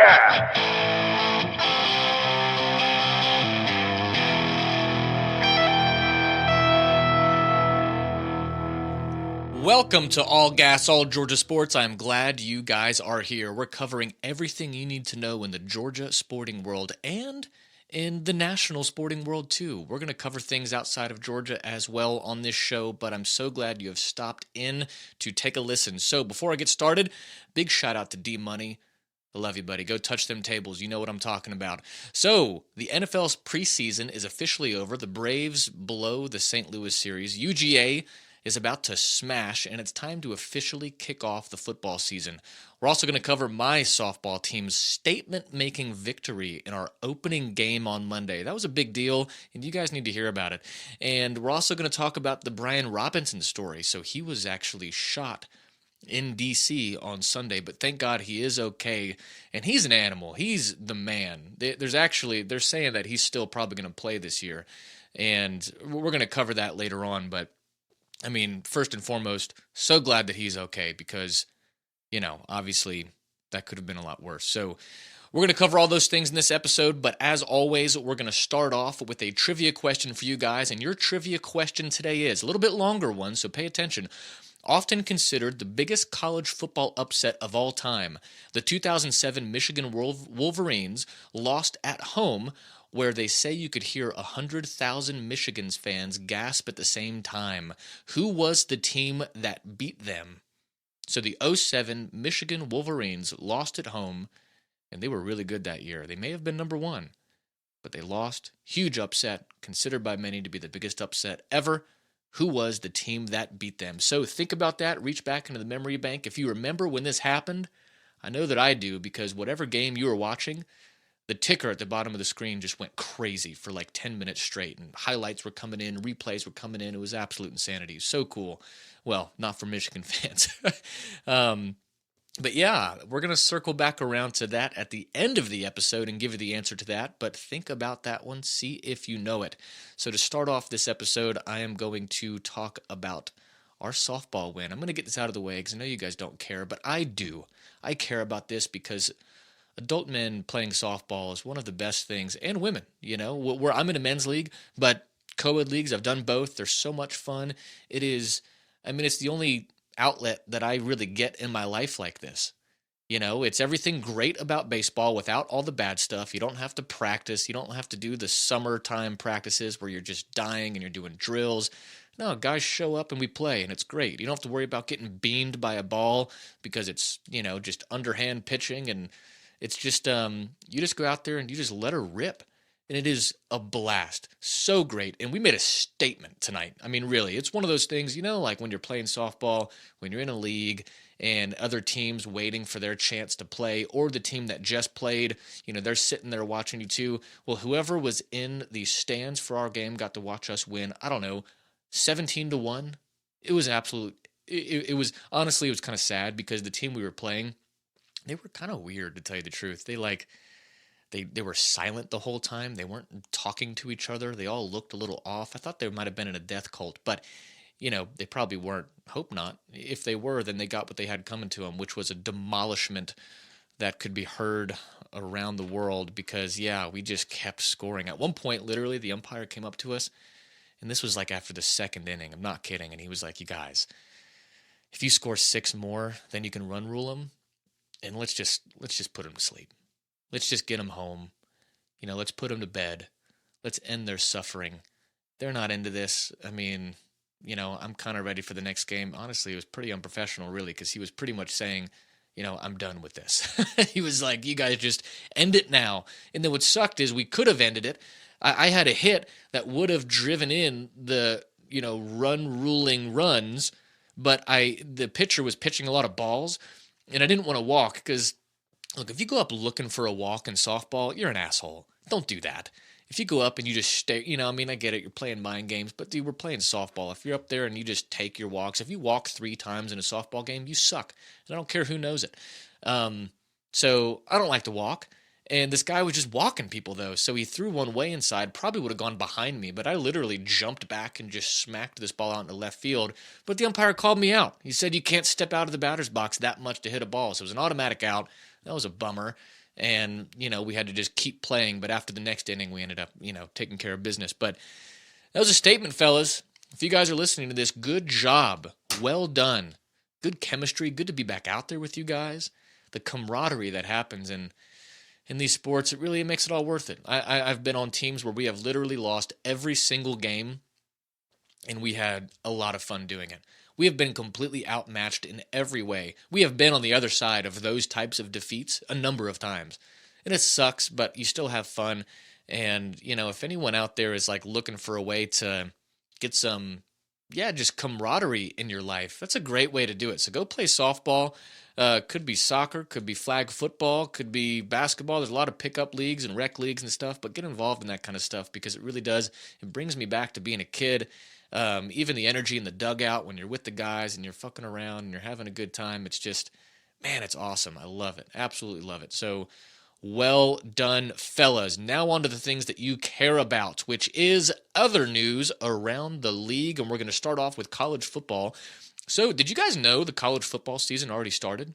gas. Welcome to All Gas, All Georgia Sports. I'm glad you guys are here. We're covering everything you need to know in the Georgia sporting world and in the national sporting world too. We're going to cover things outside of Georgia as well on this show, but I'm so glad you have stopped in to take a listen. So before I get started, big shout out to D-Money. I love you, buddy. Go touch them tables. You know what I'm talking about. So, the NFL's preseason is officially over. The Braves blow the St. Louis series. UGA is about to smash, and it's time to officially kick off the football season. We're also going to cover my softball team's statement-making victory in our opening game on Monday. That was a big deal, and you guys need to hear about it. And we're also going to talk about the Brian Robinson story. So he was actually shot in D.C. on Sunday, but thank God he is okay, and he's an animal. He's the man. They're saying that he's still probably going to play this year, and we're going to cover that later on, but I mean, first and foremost, so glad that he's okay because, obviously that could have been a lot worse. So we're going to cover all those things in this episode, but as always, we're going to start off with a trivia question for you guys, and your trivia question today is a little bit longer one, so pay attention. Often considered the biggest college football upset of all time, the 2007 Michigan Wolverines lost at home, where they say you could hear 100,000 Michigan fans gasp at the same time. Who was the team that beat them? So the 2007 Michigan Wolverines lost at home, and they were really good that year. They may have been number one, but they lost. Huge upset, considered by many to be the biggest upset ever. Who was the team that beat them? So think about that. Reach back into the memory bank. If you remember when this happened, I know that I do, because whatever game you were watching, the ticker at the bottom of the screen just went crazy for like 10 minutes straight, and highlights were coming in, replays were coming in. It was absolute insanity. So cool. Well, not for Michigan fans. But yeah, we're going to circle back around to that at the end of the episode and give you the answer to that. But think about that one. See if you know it. So to start off this episode, I am going to talk about our softball win. I'm going to get this out of the way because I know you guys don't care, but I do. I care about this because adult men playing softball is one of the best things, and women, where I'm in a men's league, but co-ed leagues, I've done both. They're so much fun. It's the only outlet that I really get in my life like this. It's everything great about baseball without all the bad stuff. You don't have to practice. You don't have to do the summertime practices where you're just dying and you're doing drills. No, guys show up and we play, and it's great. You don't have to worry about getting beamed by a ball because it's, just underhand pitching, and it's just, you just go out there and you just let her rip. And it is a blast. So great. And we made a statement tonight. I mean, really, it's one of those things, like when you're playing softball, when you're in a league and other teams waiting for their chance to play, or the team that just played, they're sitting there watching you too. Well, whoever was in the stands for our game got to watch us win, 17-1. It was it was, honestly, it was kind of sad because the team we were playing, they were kind of weird, to tell you the truth. They were silent the whole time. They weren't talking to each other. They all looked a little off. I thought they might have been in a death cult, but, they probably weren't. Hope not. If they were, then they got what they had coming to them, which was a demolishment that could be heard around the world because, we just kept scoring. At one point, literally, the umpire came up to us, and this was like after the second inning. I'm not kidding. And he was like, you guys, if you score 6 more, then you can run rule them, and let's just put them to sleep. Let's just get them home. Let's put them to bed. Let's end their suffering. They're not into this. I'm kind of ready for the next game. Honestly, it was pretty unprofessional, really, because he was pretty much saying, I'm done with this. He was like, you guys just end it now. And then what sucked is we could have ended it. I had a hit that would have driven in the, run-ruling runs, but the pitcher was pitching a lot of balls, and I didn't want to walk because, look, if you go up looking for a walk in softball, you're an asshole. Don't do that. If you go up and you just stay, I get it, you're playing mind games, but dude, we're playing softball. If you're up there and you just take your walks, if you walk 3 times in a softball game, you suck. And I don't care who knows it. So I don't like to walk. And this guy was just walking people, though. So he threw one way inside, probably would have gone behind me, but I literally jumped back and just smacked this ball out into left field. But the umpire called me out. He said you can't step out of the batter's box that much to hit a ball. So it was an automatic out. That was a bummer. and we had to just keep playing. But after the next inning, we ended up taking care of business. But that was a statement, fellas. If you guys are listening to this, good job, well done, good chemistry, good to be back out there with you guys. The camaraderie that happens in these sports, it makes it all worth it. I've been on teams where we have literally lost every single game, and we had a lot of fun doing it. We have been completely outmatched in every way. We have been on the other side of those types of defeats a number of times. And it sucks, but you still have fun. And, if anyone out there is like looking for a way to get some, just camaraderie in your life, that's a great way to do it. So go play softball. Could be soccer, could be flag football, could be basketball. There's a lot of pickup leagues and rec leagues and stuff, but get involved in that kind of stuff because it really does. It brings me back to being a kid. Even the energy in the dugout when you're with the guys and you're fucking around and you're having a good time. It's just, man, it's awesome. I love it. Absolutely love it. So well done, fellas. Now on to the things that you care about, which is other news around the league. And we're going to start off with college football. So did you guys know the college football season already started?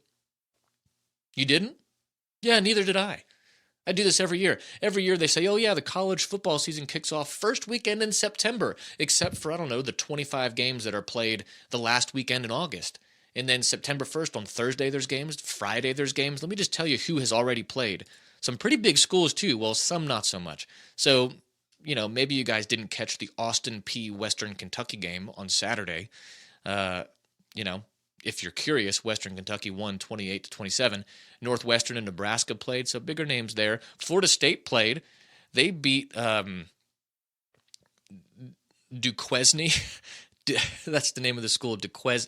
You didn't? Yeah, neither did I. I do this every year. Every year they say, oh yeah, the college football season kicks off first weekend in September, except for, the 25 games that are played the last weekend in August. And then September 1st on Thursday there's games, Friday there's games. Let me just tell you who has already played. Some pretty big schools too, well, some not so much. So, maybe you guys didn't catch the Austin P. Western Kentucky game on Saturday. If you're curious, Western Kentucky won 28-27. Northwestern and Nebraska played, so bigger names there. Florida State played. They beat Duquesne. That's the name of the school, Duquesne.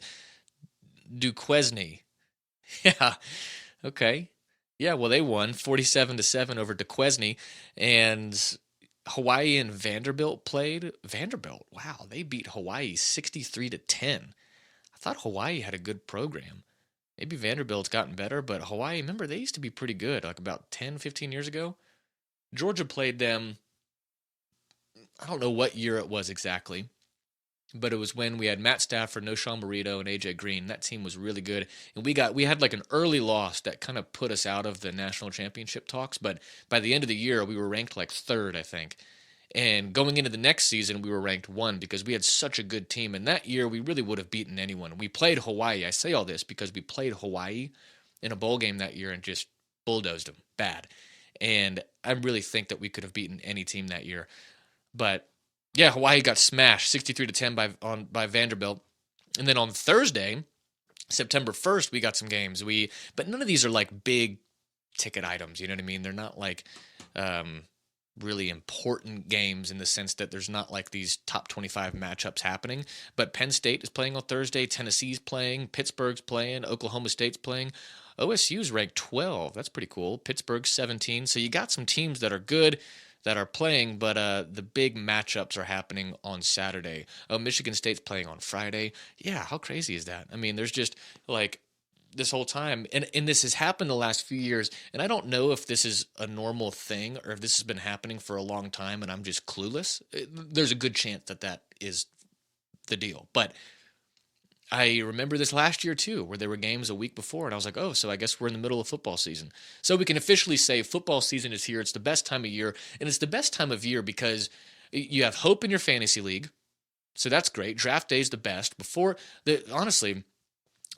Yeah, okay. Yeah, well, they won 47-7 over Duquesne, and Hawaii and Vanderbilt played. Vanderbilt, wow, they beat Hawaii 63-10. I thought Hawaii had a good program. Maybe Vanderbilt's gotten better, but Hawaii, remember, they used to be pretty good, like about 10, 15 years ago. Georgia played them, I don't know what year it was exactly, but it was when we had Matt Stafford, Noshawn Burrito, and A.J. Green. That team was really good, and we had like an early loss that kind of put us out of the national championship talks, but by the end of the year, we were ranked like third, I think. And going into the next season, we were ranked 1 because we had such a good team. And that year, we really would have beaten anyone. We played Hawaii. I say all this because we played Hawaii in a bowl game that year and just bulldozed them bad. And I really think that we could have beaten any team that year. But yeah, Hawaii got smashed 63-10 by Vanderbilt. And then on Thursday, September 1st, we got some games. But none of these are like big ticket items. You know what I mean? They're not like really important games in the sense that there's not like these top 25 matchups happening. But Penn State is playing on Thursday. Tennessee's playing. Pittsburgh's playing. Oklahoma State's playing. OSU's ranked 12. That's pretty cool. Pittsburgh's 17. So you got some teams that are good that are playing, but the big matchups are happening on Saturday. Oh, Michigan State's playing on Friday. Yeah, how crazy is that? I mean, there's just like this whole time, and this has happened the last few years, and I don't know if this is a normal thing or if this has been happening for a long time and I'm just clueless. There's a good chance that is the deal. But I remember this last year too, where there were games a week before, and I was like, oh, so I guess we're in the middle of football season. So we can officially say football season is here. It's the best time of year, and it's the best time of year because you have hope in your fantasy league. So that's great. Draft day is the best. Honestly,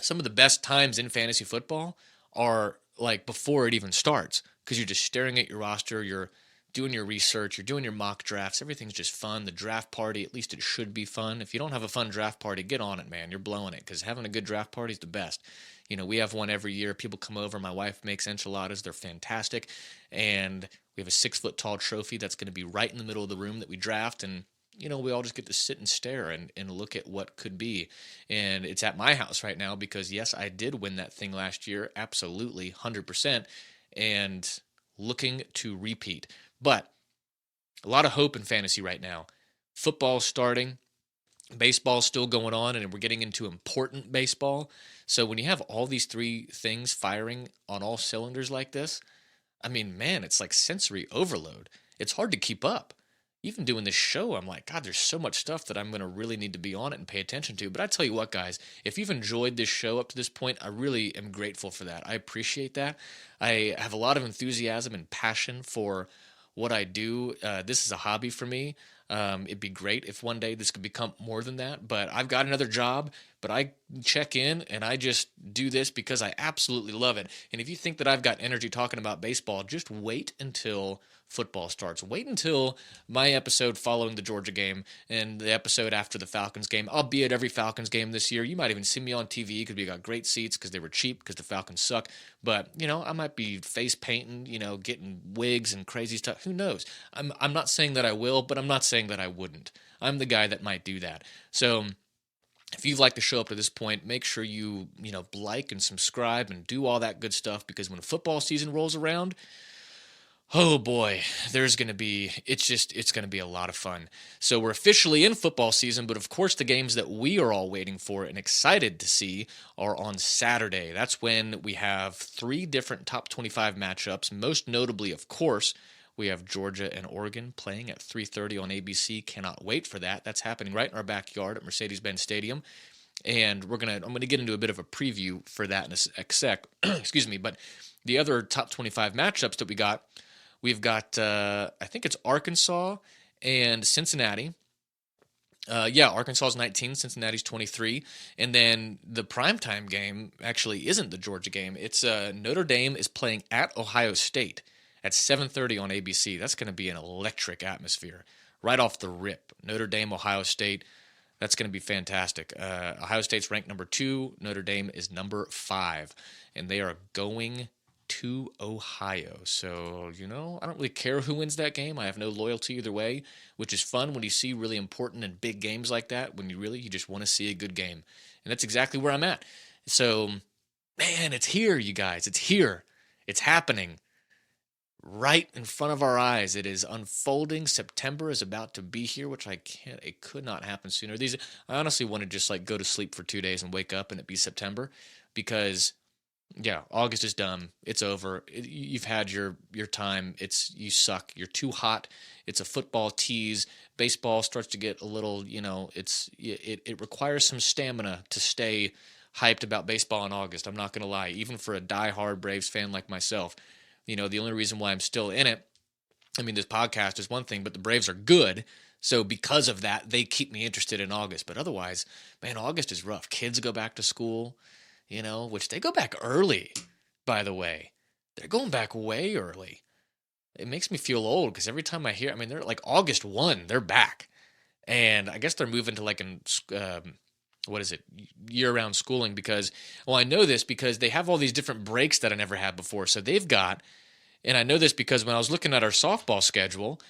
some of the best times in fantasy football are like before it even starts because you're just staring at your roster, you're doing your research, you're doing your mock drafts, everything's just fun. The draft party, at least it should be fun. If you don't have a fun draft party, get on it, man. You're blowing it because having a good draft party is the best. We have one every year. People come over. My wife makes enchiladas. They're fantastic. And we have a 6-foot-tall trophy that's going to be right in the middle of the room that we draft. And we all just get to sit and stare and look at what could be. And it's at my house right now because, yes, I did win that thing last year. Absolutely, 100%. And looking to repeat. But a lot of hope in fantasy right now. Football's starting. Baseball's still going on, and we're getting into important baseball. So when you have all these 3 things firing on all cylinders like this, I mean, man, it's like sensory overload. It's hard to keep up. even doing this show, I'm like, God, there's so much stuff that I'm going to really need to be on it and pay attention to. But I tell you what, guys, if you've enjoyed this show up to this point, I really am grateful for that. I appreciate that. I have a lot of enthusiasm and passion for what I do. This is a hobby for me. It'd be great if one day this could become more than that, but I've got another job, but I check in and I just do this because I absolutely love it. And if you think that I've got energy talking about baseball, just wait until football starts. Wait until my episode following the Georgia game and the episode after the Falcons game. I'll be at every Falcons game this year. You might even see me on TV because we got great seats because they were cheap because the Falcons suck. But, I might be face painting, getting wigs and crazy stuff. Who knows? I'm not saying that I will, but I'm not saying that I wouldn't. I'm the guy that might do that. So if you've liked the show up to this point, make sure you like and subscribe and do all that good stuff, because when football season rolls around, oh boy, it's going to be a lot of fun. So we're officially in football season, but of course the games that we are all waiting for and excited to see are on Saturday. That's when we have 3 different top 25 matchups. Most notably, of course, we have Georgia and Oregon playing at 3:30 on ABC. Cannot wait for that. That's happening right in our backyard at Mercedes-Benz Stadium. And I'm gonna get into a bit of a preview for that in a sec. Excuse me. But the other top 25 matchups that we've got I think it's Arkansas and Cincinnati. Arkansas's 19, Cincinnati's 23. And then the primetime game actually isn't the Georgia game. It's Notre Dame is playing at Ohio State at 7:30 on ABC. That's going to be an electric atmosphere right off the rip. Notre Dame, Ohio State. That's going to be fantastic. Ohio State's ranked number 2. Notre Dame is number 5. And they are going to Ohio. So, I don't really care who wins that game. I have no loyalty either way, which is fun when you see really important and big games like that, when you just want to see a good game. And that's exactly where I'm at. So, man, it's here, you guys. It's here. It's happening right in front of our eyes. It is unfolding. September is about to be here, which it could not happen sooner. I honestly want to just go to sleep for 2 days and wake up and it be September, because August is done. It's over. You've had your time. You suck. You're too hot. It's a football tease. Baseball starts to get a little, it requires some stamina to stay hyped about baseball in August. I'm not going to lie. Even for a diehard Braves fan like myself, the only reason why I'm still in it, this podcast is one thing, but the Braves are good. So because of that, they keep me interested in August. But otherwise, man, August is rough. Kids go back to school, which they go back early, by the way. They're going back way early. It makes me feel old because every time I hear, they're like August 1, they're back. And I guess they're moving to year-round schooling because, I know this because they have all these different breaks that I never had before. So they've got, and I know this because when I was looking at our softball schedule,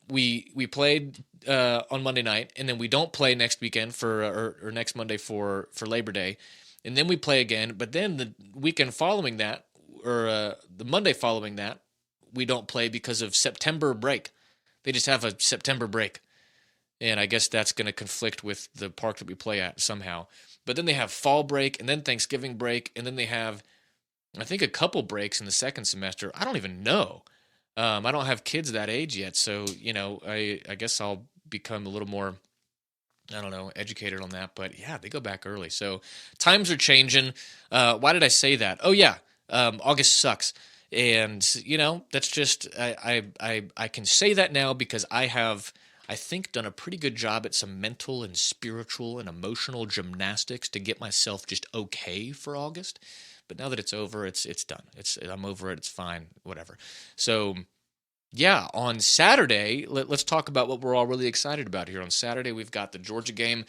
we played on Monday night, and then we don't play next weekend or next Monday for Labor Day. And then we play again, but then the weekend following that, or the Monday following that, we don't play because of September break. They just have a September break. And I guess that's going to conflict with the park that we play at somehow. But then they have fall break, and then Thanksgiving break, and then they have, I think, a couple breaks in the second semester. I don't even know. I don't have kids that age yet, so, I guess I'll become a little more, educated on that. But yeah, they go back early. So times are changing. Why did I say that? Oh yeah, August sucks. And that's just, I can say that now because I have, I think, done a pretty good job at some mental and spiritual and emotional gymnastics to get myself just okay for August. But now that it's over, it's done. I'm over it. It's fine. Whatever. So yeah, on Saturday, let's talk about what we're all really excited about here. On Saturday, we've got the Georgia game,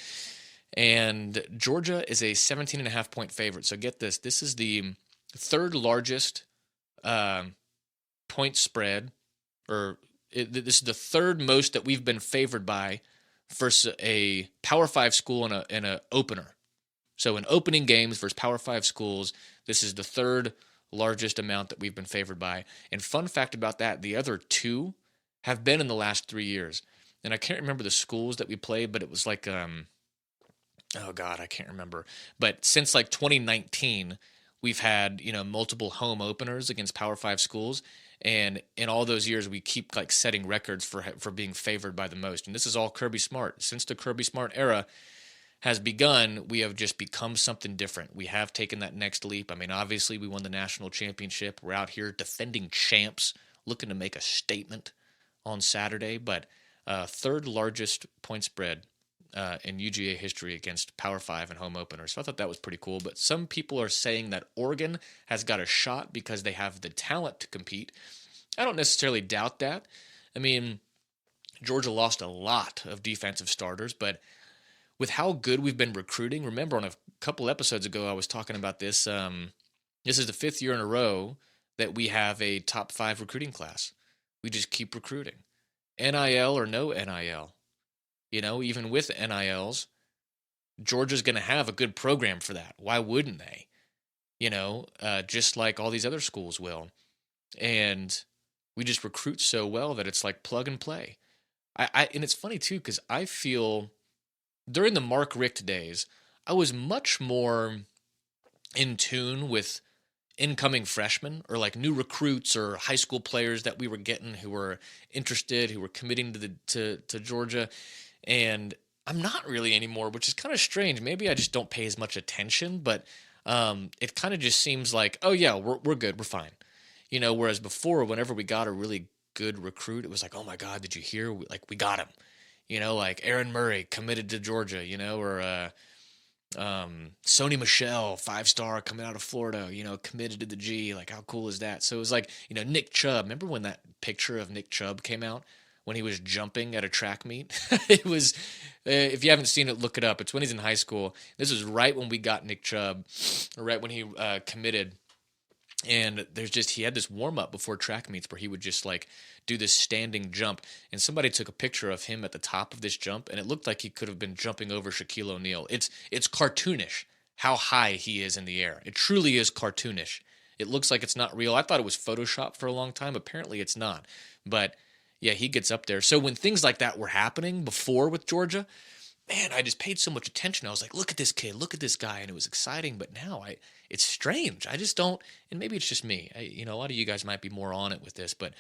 and Georgia is a 17.5-point favorite. So get this. This is the third largest point spread, this is the third most that we've been favored by versus a Power 5 school in a opener. So in opening games versus Power 5 schools, this is the third largest amount that we've been favored by. And fun fact about that, the other 2 have been in the last 3 years. And I can't remember the schools that we played, but it was like, oh God, I can't remember. But since 2019, We've had, multiple home openers against Power 5 schools. And in all those years, we keep like setting records for being favored by the most. And this is all Kirby Smart. Since the Kirby Smart era has begun, we have just become something different. We have taken that next leap. I mean, obviously, we won the national championship. We're out here defending champs, looking to make a statement on Saturday. But third largest point spread in UGA history against Power 5 and home openers. So I thought that was pretty cool. But some people are saying that Oregon has got a shot because they have the talent to compete. I don't necessarily doubt that. I mean, Georgia lost a lot of defensive starters, but with how good we've been recruiting, remember on a couple episodes ago I was talking about this. This is the 5th year in a row that we have a top 5 recruiting class. We just keep recruiting. NIL or no NIL. Even with NILs, Georgia's going to have a good program for that. Why wouldn't they? Just like all these other schools will. And we just recruit so well that it's like plug and play. And it's funny too, because I feel during the Mark Richt days, I was much more in tune with incoming freshmen or like new recruits or high school players that we were getting who were interested, who were committing to Georgia. And I'm not really anymore, which is kind of strange. Maybe I just don't pay as much attention, but it kind of just seems like, oh yeah, we're good, we're fine. Whereas before, whenever we got a really good recruit, it was like, oh my God, did you hear? We got him. Like Aaron Murray committed to Georgia, or Sony Michel, 5-star coming out of Florida, committed to the G. Like, how cool is that? So it was like, Nick Chubb. Remember when that picture of Nick Chubb came out when he was jumping at a track meet? It was, if you haven't seen it, look it up. It's when he's in high school. This was right when we got Nick Chubb, or right when he committed. And he had this warm up before track meets where he would just like do this standing jump. And somebody took a picture of him at the top of this jump, and it looked like he could have been jumping over Shaquille O'Neal. It's cartoonish how high he is in the air. It truly is cartoonish. It looks like it's not real. I thought it was Photoshop for a long time. Apparently it's not. But yeah, he gets up there. So when things like that were happening before with Georgia, man, I just paid so much attention. I was like, look at this kid, look at this guy. And it was exciting. But now it's strange. I just don't, and maybe it's just me. A lot of you guys might be more on it with this, but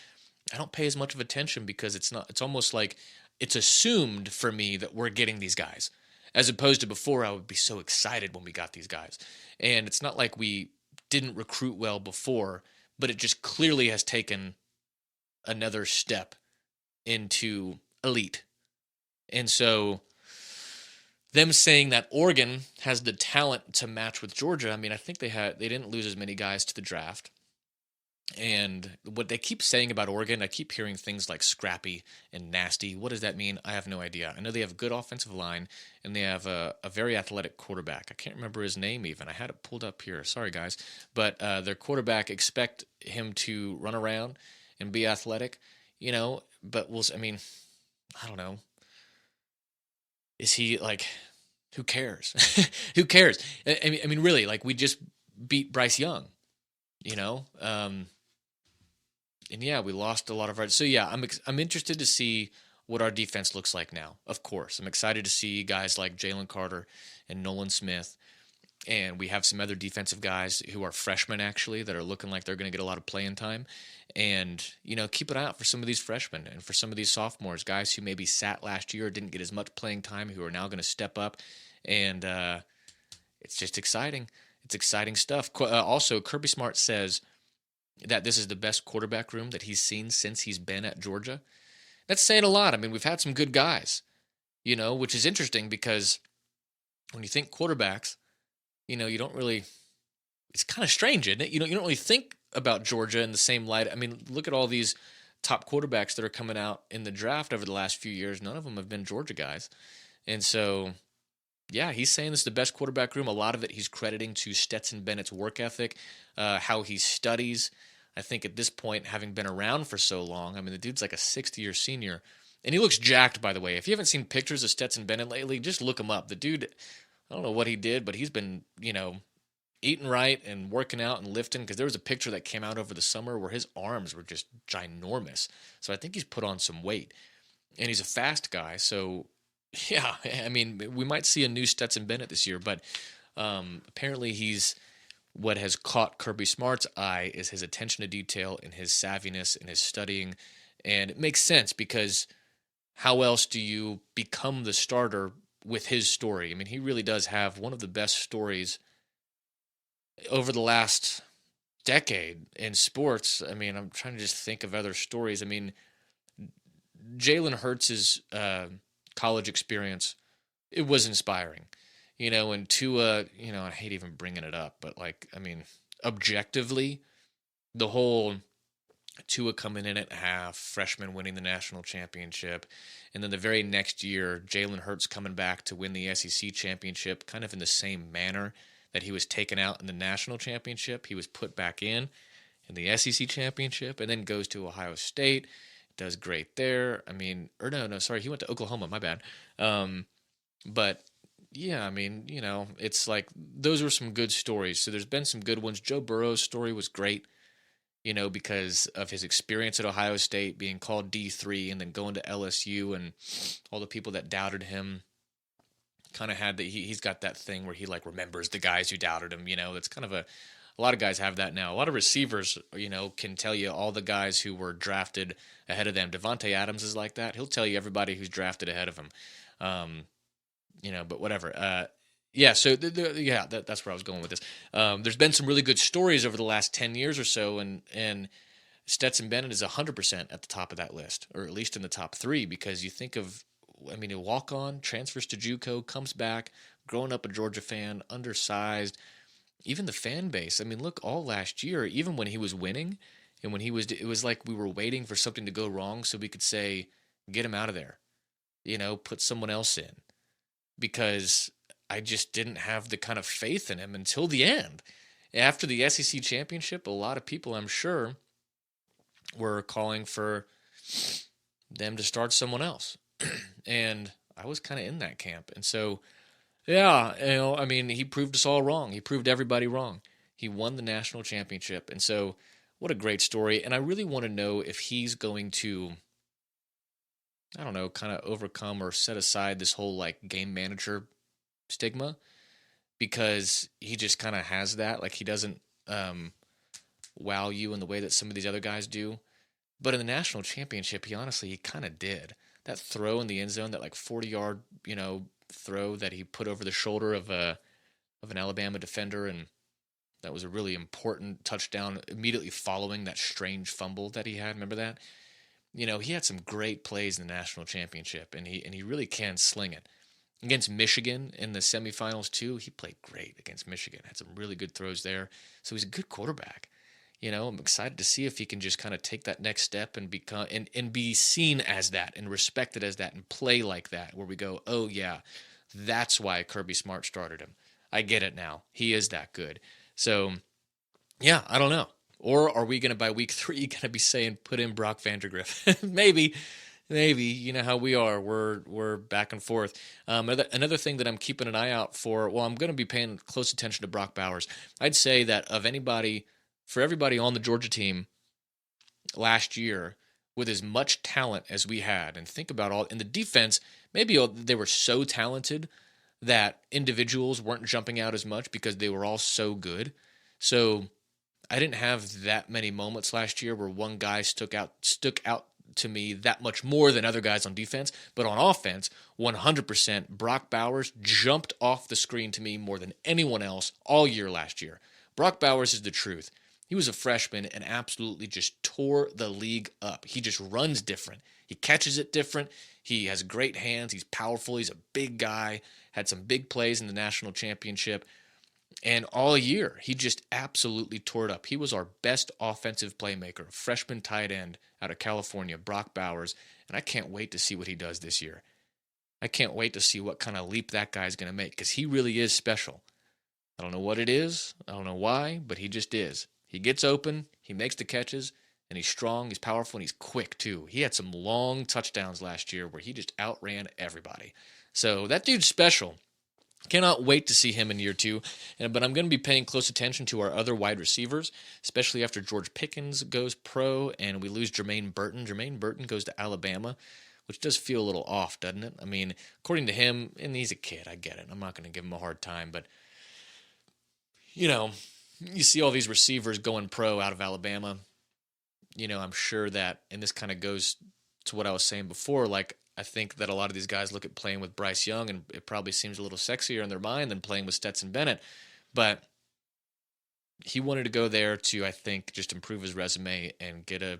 I don't pay as much of attention because it's almost like it's assumed for me that we're getting these guys, as opposed to before I would be so excited when we got these guys. And it's not like we didn't recruit well before, but it just clearly has taken another step into elite. And so them saying that Oregon has the talent to match with Georgia, I mean, I think they didn't lose as many guys to the draft. And what they keep saying about Oregon, I keep hearing things like scrappy and nasty. What does that mean? I have no idea. I know they have a good offensive line, and they have a very athletic quarterback. I can't remember his name even. I had it pulled up here. Sorry, guys. But their quarterback, expect him to run around and be athletic, but I don't know. Is he like, who cares? Who cares? I mean, really, like we just beat Bryce Young, and yeah, we lost a lot of our. So yeah, I'm interested to see what our defense looks like now. Of course, I'm excited to see guys like Jalen Carter and Nolan Smith, and we have some other defensive guys who are freshmen actually that are looking like they're going to get a lot of playing time. And keep an eye out for some of these freshmen and for some of these sophomores, guys who maybe sat last year or didn't get as much playing time, who are now going to step up. And it's just exciting. It's exciting stuff. Also, Kirby Smart says that this is the best quarterback room that he's seen since he's been at Georgia. That's saying a lot. I mean, we've had some good guys, which is interesting because when you think quarterbacks, you don't really, it's kind of strange, isn't it? You don't really think about Georgia in the same light. I mean, look at all these top quarterbacks that are coming out in the draft over the last few years. None of them have been Georgia guys. And so, yeah, he's saying this is the best quarterback room. A lot of it he's crediting to Stetson Bennett's work ethic, how he studies. I think at this point, having been around for so long, I mean, the dude's like a 6th-year senior. And he looks jacked, by the way. If you haven't seen pictures of Stetson Bennett lately, just look him up. The dude, I don't know what he did, but he's been, eating right and working out and lifting, because there was a picture that came out over the summer where his arms were just ginormous. So I think he's put on some weight. And he's a fast guy. So, yeah, I mean, we might see a new Stetson Bennett this year, but apparently he's what has caught Kirby Smart's eye is his attention to detail and his savviness and his studying. And it makes sense because how else do you become the starter with his story? I mean, he really does have one of the best stories over the last decade in sports. I mean, I'm trying to just think of other stories. I mean, Jalen Hurts' college experience, it was inspiring. And Tua, I hate even bringing it up, but like, I mean, objectively, the whole Tua coming in at half, freshman winning the national championship, and then the very next year, Jalen Hurts coming back to win the SEC championship, kind of in the same manner that he was taken out in the national championship. He was put back in the SEC championship, and then goes to Ohio State, does great there. I mean, or no, sorry, he went to Oklahoma. My bad. But yeah, I mean, it's like those were some good stories. So there's been some good ones. Joe Burrow's story was great, because of his experience at Ohio State, being called D3 and then going to LSU, and all the people that doubted him kind of had that he's got that thing where he like remembers the guys who doubted him. That's kind of a lot of guys have that now. A lot of receivers, can tell you all the guys who were drafted ahead of them. Devontae Adams is like that. He'll tell you everybody who's drafted ahead of him. But whatever. Yeah, so that's where I was going with this. There's been some really good stories over the last 10 years or so, and Stetson Bennett is 100% at the top of that list, or at least in the top 3, because you think of, I mean, a walk-on, transfers to JUCO, comes back, growing up a Georgia fan, undersized, even the fan base. I mean, look, all last year, even when he was winning, and when it was like we were waiting for something to go wrong so we could say, get him out of there, put someone else in, because I just didn't have the kind of faith in him until the end. After the SEC championship, a lot of people, I'm sure, were calling for them to start someone else. And I was kind of in that camp. And so, yeah, I mean, he proved us all wrong. He proved everybody wrong. He won the national championship. And so, what a great story. And I really want to know if he's going to, I don't know, kind of overcome or set aside this whole like game manager stigma, because he just kind of has that. Like, he doesn't wow you in the way that some of these other guys do. But in the national championship, he kind of did. That throw in the end zone, that like 40-yard, throw that he put over the shoulder of an Alabama defender, and that was a really important touchdown immediately following that strange fumble that he had. Remember that? He had some great plays in the national championship, and he really can sling it. Against Michigan in the semifinals too, he played great against Michigan. Had some really good throws there. So he's a good quarterback. I'm excited to see if he can just kind of take that next step and become and be seen as that and respected as that and play like that, where we go, oh yeah, that's why Kirby Smart started him. I get it now. He is that good. So yeah, I don't know. Or are we going to, by week 3, going to be saying, put in Brock Vandagriff? Maybe, you know how we are. We're back and forth. Another thing that I'm keeping an eye out for, well, I'm going to be paying close attention to Brock Bowers. I'd say that for everybody on the Georgia team last year, with as much talent as we had, and think about in the defense, maybe they were so talented that individuals weren't jumping out as much because they were all so good. So I didn't have that many moments last year where one guy stuck out to me that much more than other guys on defense. But on offense, 100%, Brock Bowers jumped off the screen to me more than anyone else all year last year. Brock Bowers is the truth. He was a freshman and absolutely just tore the league up. He just runs different. He catches it different. He has great hands. He's powerful. He's a big guy. Had some big plays in the national championship. And all year, he just absolutely tore it up. He was our best offensive playmaker, freshman tight end out of California, Brock Bowers. And I can't wait to see what he does this year. I can't wait to see what kind of leap that guy's going to make, because he really is special. I don't know what it is. I don't know why, but he just is. He gets open, he makes the catches, and he's strong, he's powerful, and he's quick too. He had some long touchdowns last year where he just outran everybody. So that dude's special. Cannot wait to see him in year 2. But I'm going to be paying close attention to our other wide receivers, especially after George Pickens goes pro and we lose Jermaine Burton. Jermaine Burton goes to Alabama, which does feel a little off, doesn't it? I mean, according to him, and he's a kid, I get it. I'm not going to give him a hard time, but, you see all these receivers going pro out of Alabama. I'm sure that, and this kind of goes to what I was saying before, like, I think that a lot of these guys look at playing with Bryce Young, and it probably seems a little sexier in their mind than playing with Stetson Bennett. But he wanted to go there to, I think, just improve his resume and get a,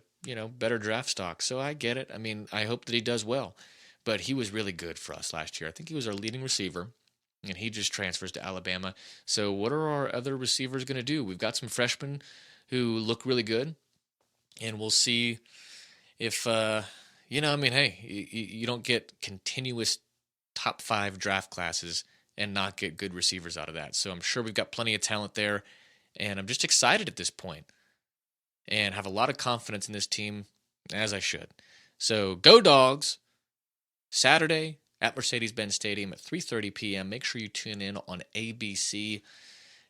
better draft stock. So I get it. I mean, I hope that he does well. But he was really good for us last year. I think he was our leading receiver, and he just transfers to Alabama. So what are our other receivers going to do? We've got some freshmen who look really good, and we'll see if, hey, you don't get continuous top 5 draft classes and not get good receivers out of that. So I'm sure we've got plenty of talent there, and I'm just excited at this point and have a lot of confidence in this team, as I should. So go Dogs! Saturday at Mercedes-Benz Stadium at 3:30 p.m. Make sure you tune in on ABC,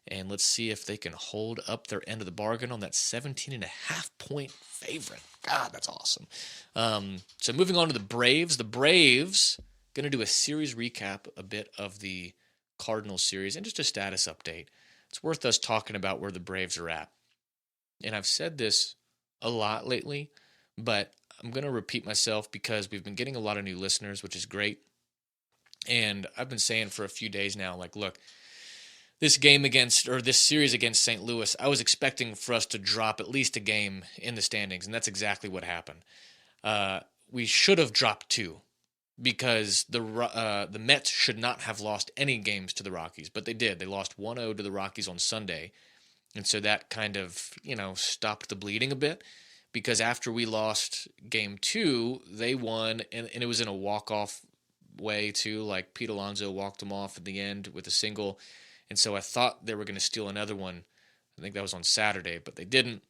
and let's see if they can hold up their end of the bargain on that 17.5-point favorite. God, that's awesome. So moving on to the Braves. The Braves going to do a series recap, a bit of the Cardinals series, and just a status update. It's worth us talking about where the Braves are at. And I've said this a lot lately, but I'm going to repeat myself because we've been getting a lot of new listeners, which is great. And I've been saying for a few days now, like, look, this series against St. Louis, I was expecting for us to drop at least a game in the standings, and that's exactly what happened. We should have dropped 2 because the Mets should not have lost any games to the Rockies, but they did. They lost 1-0 to the Rockies on Sunday, and so that kind of, stopped the bleeding a bit. Because after we lost game 2, they won, and it was in a walk-off way, too. Like, Pete Alonso walked them off at the end with a single. And so I thought they were going to steal another one. I think that was on Saturday, but they didn't.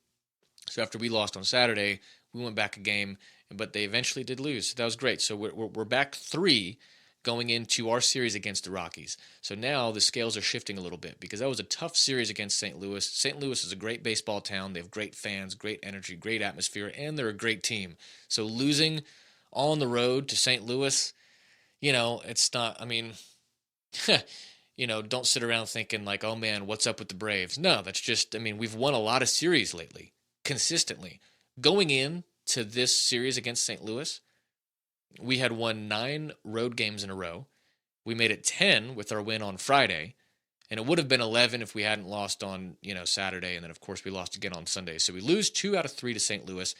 So after we lost on Saturday, we went back a game, but they eventually did lose. So that was great. So we're back 3 going into our series against the Rockies. So now the scales are shifting a little bit because that was a tough series against St. Louis. St. Louis is a great baseball town. They have great fans, great energy, great atmosphere, and they're a great team. So losing on the road to St. Louis, it's not, don't sit around thinking like, oh man, what's up with the Braves? No, that's just, we've won a lot of series lately, consistently. Going in to this series against St. Louis, we had won 9 road games in a row. We made it 10 with our win on Friday, and it would have been 11 if we hadn't lost on, Saturday, and then of course we lost again on Sunday. So we lose 2 out of 3 to St. Louis,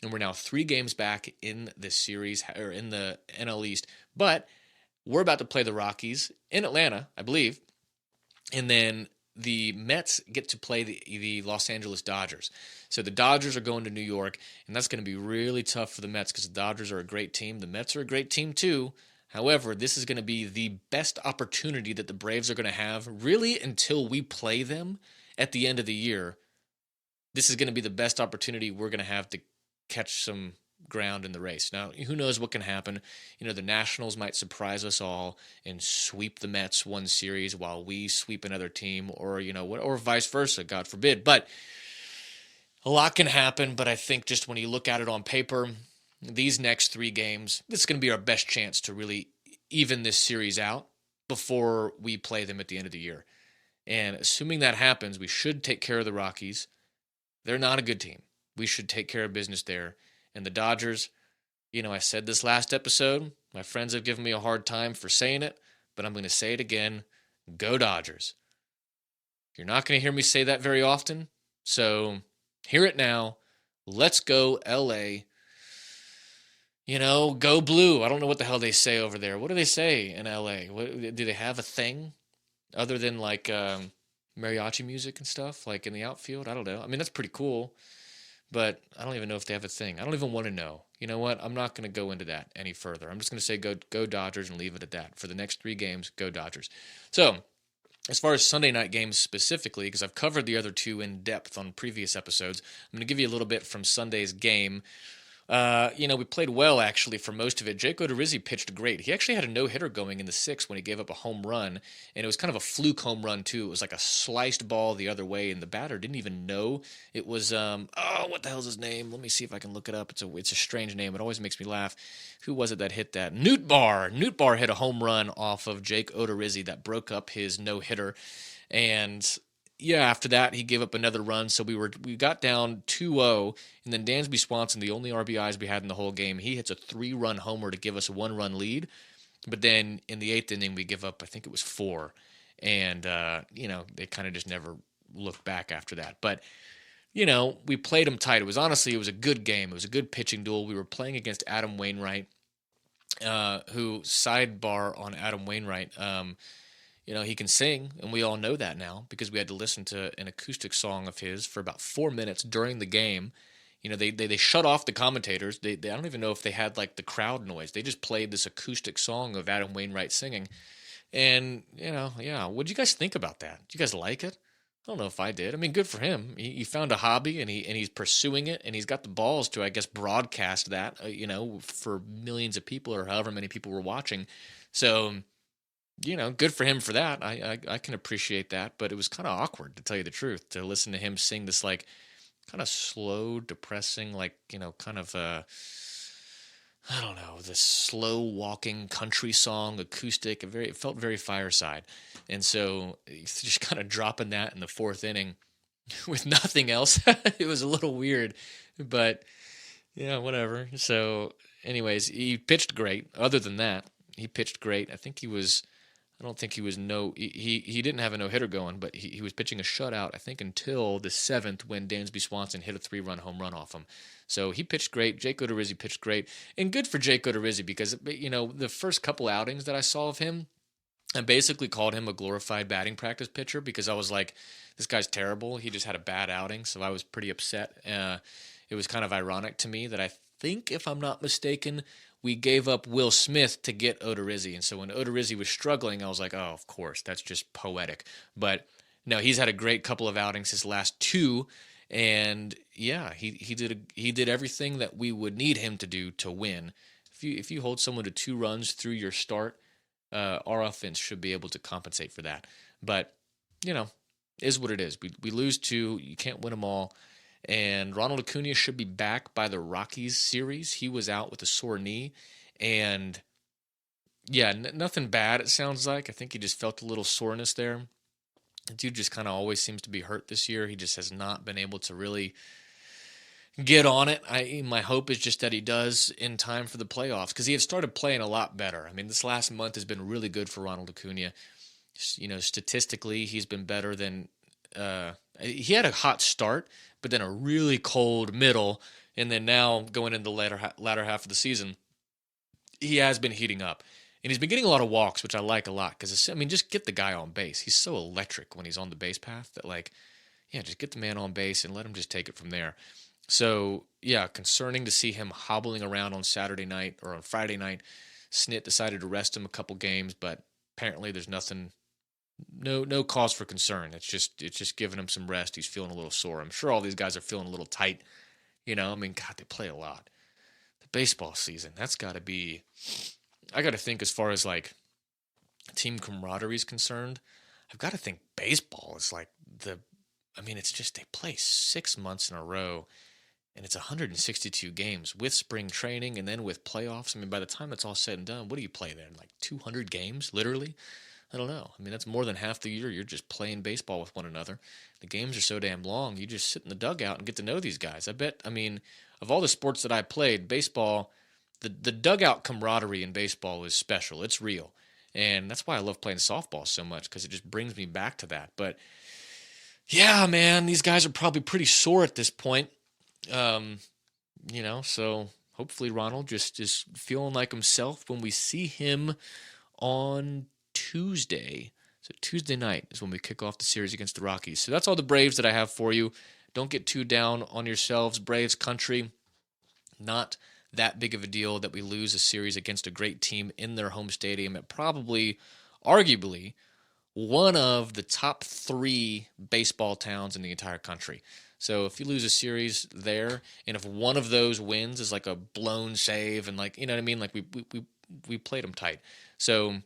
and we're now 3 games back in this series, or in the NL East. But we're about to play the Rockies in Atlanta, I believe, and then the Mets get to play the Los Angeles Dodgers. So the Dodgers are going to New York, and that's going to be really tough for the Mets because the Dodgers are a great team. The Mets are a great team too. However, this is going to be the best opportunity that the Braves are going to have, really, until we play them at the end of the year. This is going to be the best opportunity we're going to have to catch some ground in the race. Now, who knows what can happen? The Nationals might surprise us all and sweep the Mets one series while we sweep another team, or or vice versa, God forbid. But a lot can happen. But I think just when you look at it on paper, these next 3 games, this is going to be our best chance to really even this series out before we play them at the end of the year. And assuming that happens, we should take care of the Rockies. They're not a good team. We should take care of business there. And the Dodgers, I said this last episode. My friends have given me a hard time for saying it, but I'm going to say it again. Go Dodgers. You're not going to hear me say that very often, so hear it now. Let's go LA. Go blue. I don't know what the hell they say over there. What do they say in LA? Do they have a thing other than like mariachi music and stuff, like in the outfield? I don't know. That's pretty cool. But I don't even know if they have a thing. I don't even want to know. You know what? I'm not going to go into that any further. I'm just going to say go Dodgers and leave it at that. For the next 3 games, go Dodgers. So, as far as Sunday night games specifically, because I've covered the other 2 in depth on previous episodes, I'm going to give you a little bit from Sunday's game. We played well, actually, for most of it. Jake Odorizzi pitched great. He actually had a no-hitter going in the 6th when he gave up a home run, and it was kind of a fluke home run, too. It was like a sliced ball the other way, and the batter didn't even know it was, what the hell's his name? Let me see if I can look it up. It's a strange name. It always makes me laugh. Who was it that hit that? Newt Barr hit a home run off of Jake Odorizzi that broke up his no-hitter, and yeah, after that, he gave up another run. So we got down 2-0, and then Dansby Swanson, the only RBIs we had in the whole game, he hits a 3-run homer to give us a 1-run lead. But then in the eighth inning, we give up, I think it was 4. And, they kind of just never looked back after that. But, we played them tight. It was a good game. It was a good pitching duel. We were playing against Adam Wainwright, who, sidebar on Adam Wainwright, he can sing, and we all know that now because we had to listen to an acoustic song of his for about 4 minutes during the game. They shut off the commentators. I don't even know if they had like the crowd noise. They just played this acoustic song of Adam Wainwright singing. And, yeah, what'd you guys think about that? Did you guys like it? I don't know if I did. I mean, good for him. He found a hobby and he's pursuing it, and he's got the balls to, I guess, broadcast that, for millions of people or however many people were watching. So, good for him for that. I can appreciate that, but it was kind of awkward, to tell you the truth, to listen to him sing this like kind of slow, depressing, like, kind of I don't know, this slow walking country song, acoustic. It felt very fireside, and so just kind of dropping that in the fourth inning with nothing else, it was a little weird, but yeah, whatever. So, anyways, he pitched great. Other than that, he pitched great. I don't think he was he didn't have a no hitter going, but he was pitching a shutout, I think, until the seventh when Dansby Swanson hit a 3-run home run off him. So he pitched great. Jake Odorizzi pitched great, and good for Jake Odorizzi because the first couple outings that I saw of him, I basically called him a glorified batting practice pitcher because I was like, this guy's terrible. He just had a bad outing, so I was pretty upset. It was kind of ironic to me that I think, if I'm not mistaken, we gave up Will Smith to get Odorizzi. And so when Odorizzi was struggling, I was like, oh, of course, that's just poetic. But no, he's had a great couple of outings, his last 2. And yeah, he did everything that we would need him to do to win. If you hold someone to 2 runs through your start, our offense should be able to compensate for that. But, is what it is. We lose 2. You can't win them all. And Ronald Acuna should be back by the Rockies series. He was out with a sore knee. And, yeah, nothing bad, it sounds like. I think he just felt a little soreness there. The dude just kind of always seems to be hurt this year. He just has not been able to really get on it. My hope is just that he does in time for the playoffs, because he had started playing a lot better. I mean, this last month has been really good for Ronald Acuna. Statistically, he's been better than he had a hot start, but then a really cold middle, and then now going into the latter half of the season, he has been heating up. And he's been getting a lot of walks, which I like a lot, because, just get the guy on base. He's so electric when he's on the base path that, just get the man on base and let him just take it from there. So, yeah, concerning to see him hobbling around on Saturday night or on Friday night. Snit decided to rest him a couple games, but apparently there's no cause for concern. It's just giving him some rest. He's feeling a little sore. I'm sure all these guys are feeling a little tight. God, they play a lot. The baseball season, that's got to be... I got to think, as far as, team camaraderie is concerned, I've got to think baseball is it's just they play 6 months in a row, and it's 162 games with spring training and then with playoffs. By the time it's all said and done, what do you play there? 200 games, literally? I don't know. That's more than half the year you're just playing baseball with one another. The games are so damn long, you just sit in the dugout and get to know these guys. I bet, of all the sports that I played, baseball, the dugout camaraderie in baseball is special. It's real. And that's why I love playing softball so much, because it just brings me back to that. But, yeah, man, these guys are probably pretty sore at this point. So hopefully Ronald just is feeling like himself when we see him on Tuesday. So Tuesday night is when we kick off the series against the Rockies. So that's all the Braves that I have for you. Don't get too down on yourselves, Braves country. Not that big of a deal that we lose a series against a great team in their home stadium at probably, arguably, one of the top 3 baseball towns in the entire country. So if you lose a series there, and if one of those wins is like a blown save, and we played them tight. So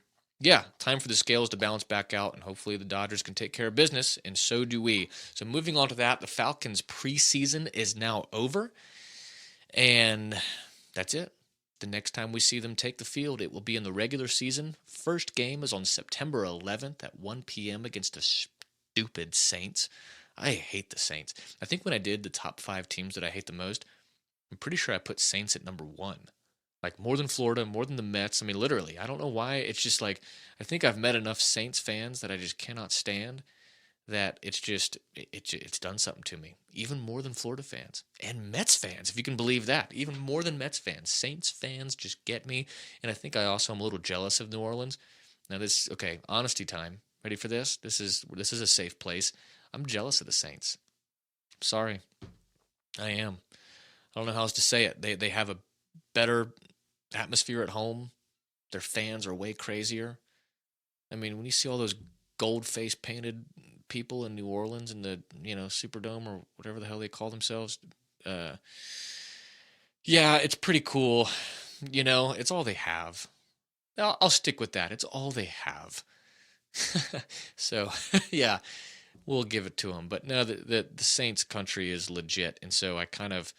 yeah, time for the scales to bounce back out, and hopefully the Dodgers can take care of business, and so do we. So moving on to that, the Falcons' preseason is now over, and that's it. The next time we see them take the field, it will be in the regular season. First game is on September 11th at 1 p.m. against the Stupid Saints. I hate the Saints. I think when I did the top 5 teams that I hate the most, I'm pretty sure I put Saints at number one. Like more than Florida, more than the Mets. I mean, literally, I don't know why. It's just like I think I've met enough Saints fans that I just cannot stand that it's just it's done something to me. Even more than Florida fans and Mets fans, if you can believe that. Even more than Mets fans, Saints fans just get me. And I think I also am a little jealous of New Orleans. Now this okay, honesty time. Ready for this? This is a safe place. I'm jealous of the Saints. Sorry, I am. I don't know how else to say it. They have a better atmosphere at home. Their fans are way crazier. I mean, when you see all those gold face painted people in New Orleans in the Superdome or whatever the hell they call themselves, uh, yeah, it's pretty cool. It's all they have. I'll stick with that. It's all they have. So yeah, we'll give it to them. But no, the Saints country is legit, and so I kind of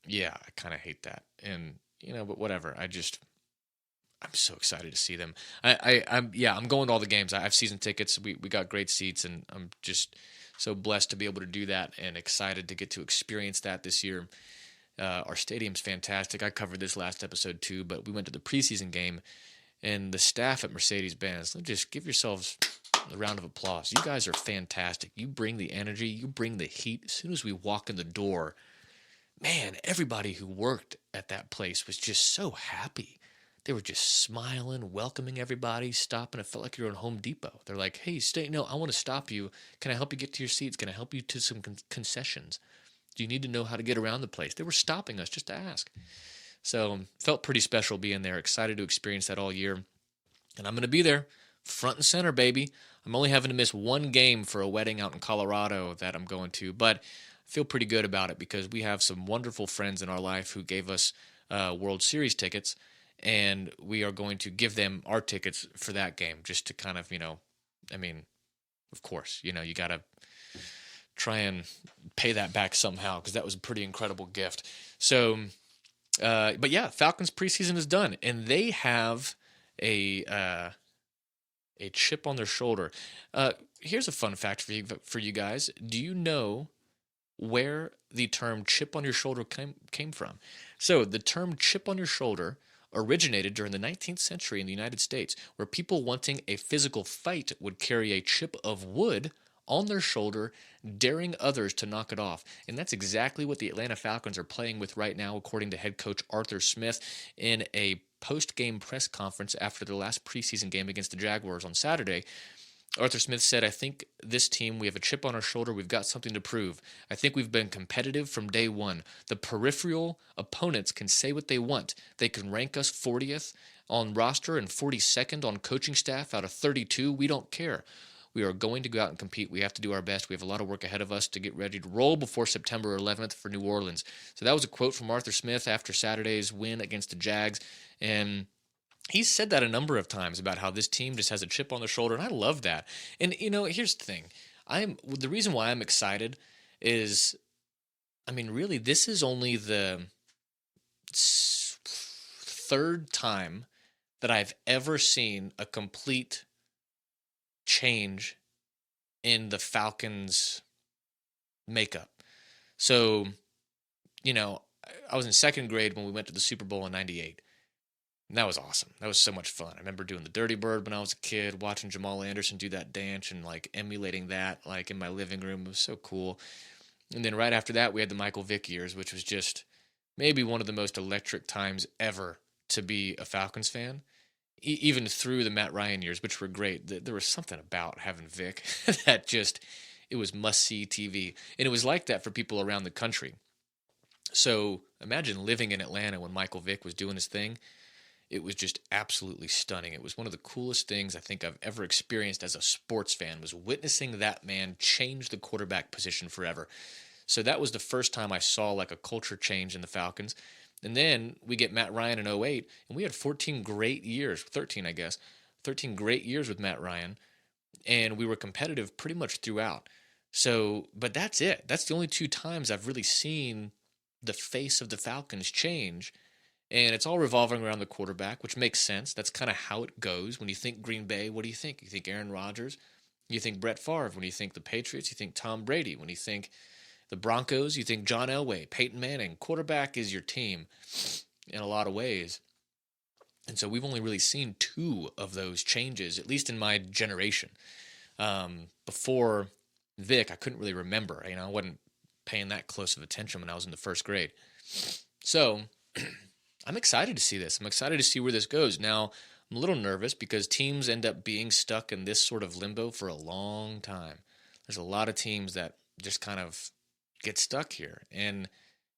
hate that. And but whatever. I'm so excited to see them. I'm going to all the games. I have season tickets. We got great seats, and I'm just so blessed to be able to do that, and excited to get to experience that this year. Our stadium's fantastic. I covered this last episode too, but we went to the preseason game, and the staff at Mercedes-Benz. Just give yourselves a round of applause. You guys are fantastic. You bring the energy. You bring the heat. As soon as we walk in the door, man, everybody who worked at that place was just so happy. They were just smiling, welcoming everybody, stopping. It felt like you were in Home Depot. They're like, hey, stay. No, I want to stop you. Can I help you get to your seats? Can I help you to some concessions? Do you need to know how to get around the place? They were stopping us just to ask. So felt pretty special being there. Excited to experience that all year. And I'm going to be there, front and center, baby. I'm only having to miss one game for a wedding out in Colorado that I'm going to. But I feel pretty good about it because we have some wonderful friends in our life who gave us World Series tickets. And we are going to give them our tickets for that game just to kind of, of course, you got to try and pay that back somehow because that was a pretty incredible gift. So, but yeah, Falcons preseason is done, and they have a chip on their shoulder. Here's a fun fact for you guys. Do you know where the term chip on your shoulder came from? So the term chip on your shoulder originated during the 19th century in the United States, where people wanting a physical fight would carry a chip of wood on their shoulder, daring others to knock it off. And that's exactly what the Atlanta Falcons are playing with right now, according to head coach Arthur Smith in a post-game press conference after the last preseason game against the Jaguars on Saturday. Arthur Smith said, I think this team, we have a chip on our shoulder. We've got something to prove. I think we've been competitive from day one. The peripheral opponents can say what they want. They can rank us 40th on roster and 42nd on coaching staff out of 32. We don't care. We are going to go out and compete. We have to do our best. We have a lot of work ahead of us to get ready to roll before September 11th for New Orleans. So that was a quote from Arthur Smith after Saturday's win against the Jags. And he's said that a number of times about how this team just has a chip on their shoulder, and I love that. And here's the thing: the reason why I'm excited is, really, this is only the third time that I've ever seen a complete change in the Falcons' makeup. So, I was in second grade when we went to the Super Bowl in '98. And that was awesome. That was so much fun. I remember doing the Dirty Bird when I was a kid, watching Jamal Anderson do that dance and emulating that in my living room. It was so cool. And then right after that, we had the Michael Vick years, which was just maybe one of the most electric times ever to be a Falcons fan. Even through the Matt Ryan years, which were great. There was something about having Vick that it was must-see TV. And it was like that for people around the country. So imagine living in Atlanta when Michael Vick was doing his thing. It was just absolutely stunning. It was one of the coolest things I think I've ever experienced as a sports fan, was witnessing that man change the quarterback position forever. So that was the first time I saw a culture change in the Falcons. And then we get Matt Ryan in '08, and we had 14 great years, 13 I guess, 13 great years with Matt Ryan, and we were competitive pretty much throughout. So, but that's it. That's the only two times I've really seen the face of the Falcons change. And it's all revolving around the quarterback, which makes sense. That's kind of how it goes. When you think Green Bay, what do you think? You think Aaron Rodgers? You think Brett Favre. When you think the Patriots, you think Tom Brady. When you think the Broncos, you think John Elway, Peyton Manning. Quarterback is your team in a lot of ways. And so we've only really seen two of those changes, at least in my generation. Before Vic, I couldn't really remember. I wasn't paying that close of attention when I was in the first grade. So I'm excited to see this. I'm excited to see where this goes. Now, I'm a little nervous because teams end up being stuck in this sort of limbo for a long time. There's a lot of teams that just kind of get stuck here. And,